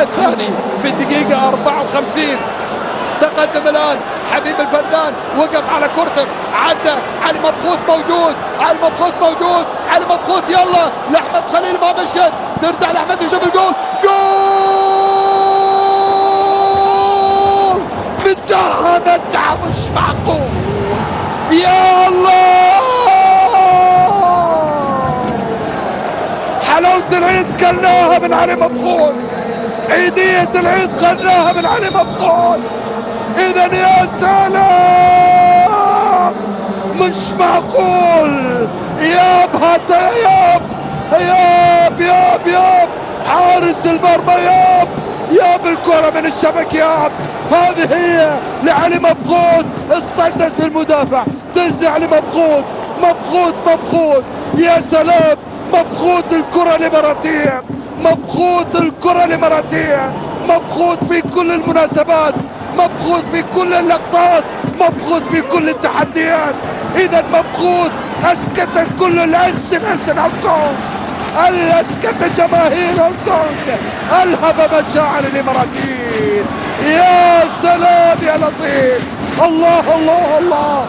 الثاني في الدقيقة 54. تقدم الآن حبيب الفردان، وقف على كورتر، عدى علي مبخوت موجود، علي مبخوت موجود، علي مبخوت يلا لأحمد خليل ما مشت، ترجع لأحمد يشوف الجول، جول مساحة مش معقول. يا الله حلاوة العيد كلناها من علي مبخوت، عيدية العيد خلناها من علي مبخوت. إذا يا سلام مش معقول. ياب هاتا ياب ياب ياب ياب حارس المرمى ياب ياب الكرة من الشبك ياب. هذه هي لعلي مبخوت، اصطدت في المدافع، ترجع لمبخوت، مبخوت يا سلام. مبخوت الكرة الإماراتية، مبخوت الكرة الإماراتية، مبخوت في كل المناسبات، مبخوت في كل اللقطات، مبخوت في كل التحديات. إذا مبخوت أسكت كل الأنسن هونغ كونغ، أسكت جماهير هونغ كونغ، ألهب مشاعر الإماراتيين. يا سلام يا لطيف، الله الله الله.